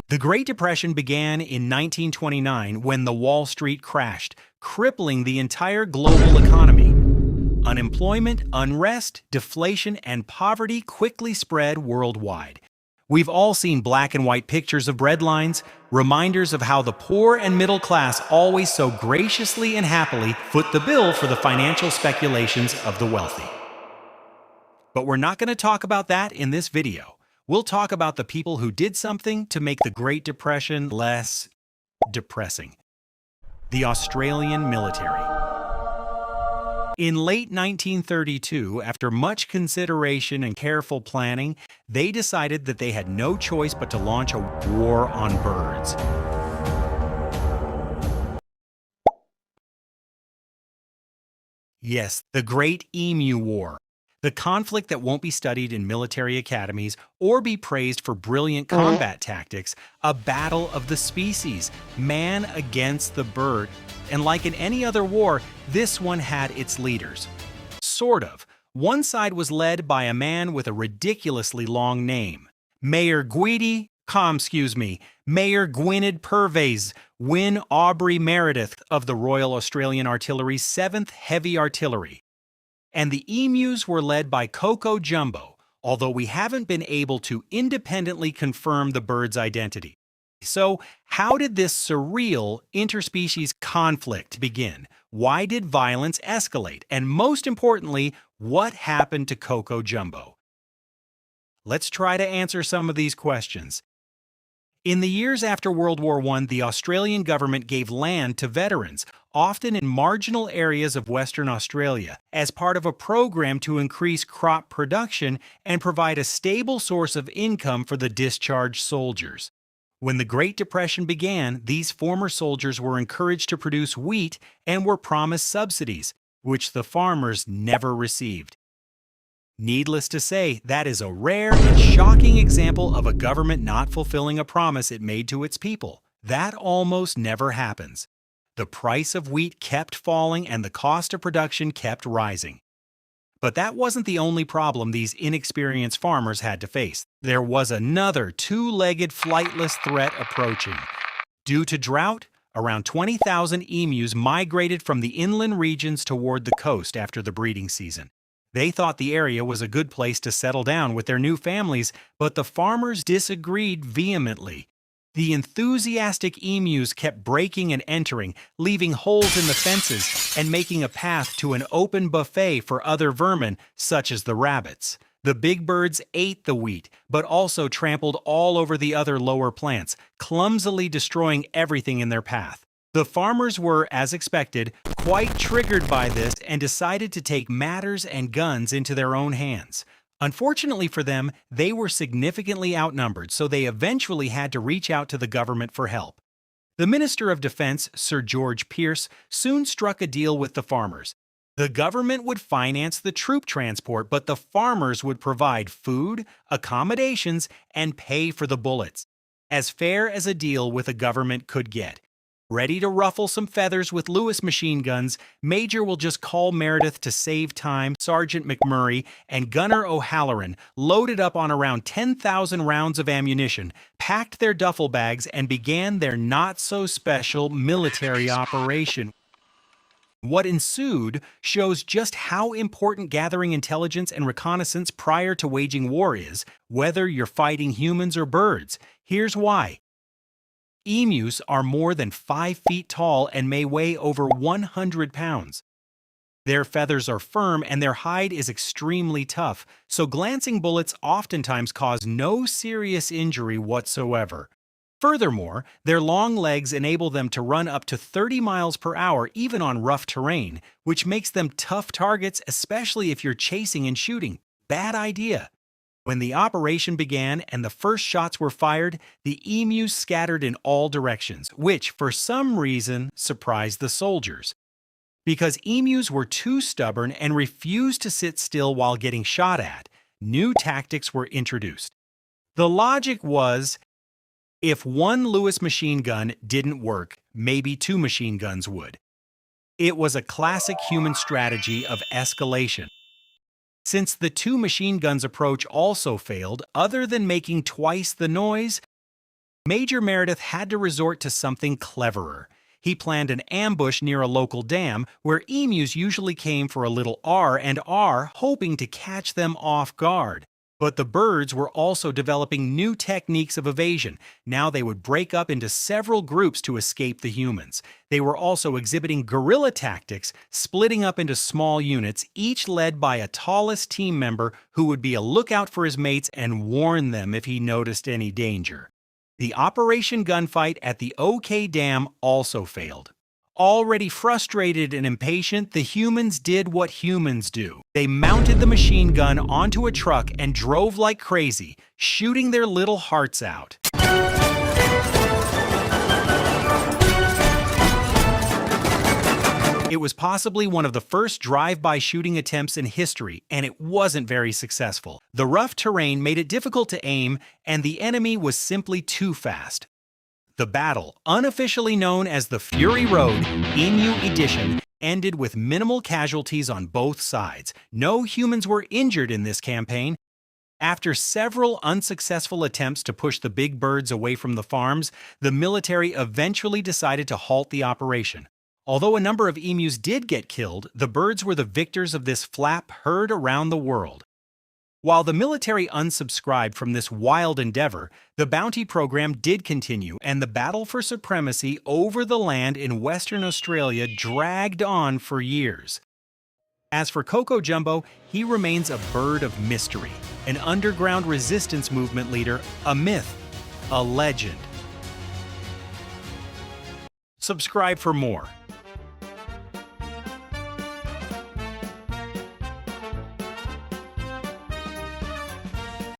The Great Depression began in 1929 when the Wall Street crashed, crippling the entire global economy. Unemployment, unrest, deflation, and poverty quickly spread worldwide. We've all seen black and white pictures of breadlines, reminders of how the poor and middle class always so graciously and happily foot the bill for the financial speculations of the wealthy. But we're not going to talk about that in this video. We'll talk about the people who did something to make the Great Depression less depressing. The Australian military. In late 1932, after much consideration and careful planning, they decided that they had no choice but to launch a war on birds. Yes, the Great Emu War. The conflict that won't be studied in military academies or be praised for brilliant combat tactics, a battle of the species, man against the bird. And like in any other war, this one had its leaders. Sort of. One side was led by a man with a ridiculously long name. Mayor Gwynedd Purves Wyn Aubrey Meredith of the Royal Australian Artillery's 7th Heavy Artillery. And the emus were led by Coco Jumbo, although we haven't been able to independently confirm the bird's identity. So, how did this surreal interspecies conflict begin? Why did violence escalate? And most importantly, what happened to Coco Jumbo? Let's try to answer some of these questions. In the years after World War I, the Australian government gave land to veterans, often in marginal areas of Western Australia, as part of a program to increase crop production and provide a stable source of income for the discharged soldiers. When the Great Depression began, these former soldiers were encouraged to produce wheat and were promised subsidies, which the farmers never received. Needless to say, that is a rare and shocking example of a government not fulfilling a promise it made to its people. That almost never happens. The price of wheat kept falling and the cost of production kept rising. But that wasn't the only problem these inexperienced farmers had to face. There was another two-legged flightless threat approaching. Due to drought, around 20,000 emus migrated from the inland regions toward the coast after the breeding season. They thought the area was a good place to settle down with their new families, but the farmers disagreed vehemently. The enthusiastic emus kept breaking and entering, leaving holes in the fences and making a path to an open buffet for other vermin, such as the rabbits. The big birds ate the wheat, but also trampled all over the other lower plants, clumsily destroying everything in their path. The farmers were, as expected, quite triggered by this and decided to take matters and guns into their own hands. Unfortunately for them, they were significantly outnumbered, so they eventually had to reach out to the government for help. The Minister of Defense, Sir George Pearce, soon struck a deal with the farmers. The government would finance the troop transport, but the farmers would provide food, accommodations, and pay for the bullets. As fair as a deal with a government could get. Ready to ruffle some feathers with Lewis machine guns, Major will just call Meredith to save time. Sergeant McMurray and Gunner O'Halloran loaded up on around 10,000 rounds of ammunition, packed their duffel bags, and began their not-so-special military operation. What ensued shows just how important gathering intelligence and reconnaissance prior to waging war is, whether you're fighting humans or birds. Here's why. Emus are more than 5 feet tall and may weigh over 100 pounds. Their feathers are firm and their hide is extremely tough, so glancing bullets oftentimes cause no serious injury whatsoever. Furthermore, their long legs enable them to run up to 30 miles per hour even on rough terrain, which makes them tough targets, especially if you're chasing and shooting. Bad idea. When the operation began and the first shots were fired, the emus scattered in all directions, which, for some reason, surprised the soldiers. Because emus were too stubborn and refused to sit still while getting shot at, new tactics were introduced. The logic was, if one Lewis machine gun didn't work, maybe 2 machine guns would. It was a classic human strategy of escalation. Since the 2 machine guns approach also failed, other than making twice the noise, Major Meredith had to resort to something cleverer. He planned an ambush near a local dam where emus usually came for a little R&R, hoping to catch them off guard. But the birds were also developing new techniques of evasion. Now they would break up into several groups to escape the humans. They were also exhibiting guerrilla tactics, splitting up into small units, each led by a tallest team member who would be a lookout for his mates and warn them if he noticed any danger. The Operation Gunfight at the OK Dam also failed. Already frustrated and impatient, the humans did what humans do. They mounted the machine gun onto a truck and drove like crazy, shooting their little hearts out. It was possibly one of the first drive-by shooting attempts in history, and it wasn't very successful. The rough terrain made it difficult to aim, and the enemy was simply too fast. The battle, unofficially known as the Fury Road Emu Edition, ended with minimal casualties on both sides. No humans were injured in this campaign. After several unsuccessful attempts to push the big birds away from the farms, the military eventually decided to halt the operation. Although a number of emus did get killed, the birds were the victors of this flap heard around the world. While the military unsubscribed from this wild endeavor, the bounty program did continue, and the battle for supremacy over the land in Western Australia dragged on for years. As for Coco Jumbo, he remains a bird of mystery, an underground resistance movement leader, a myth, a legend. Subscribe for more.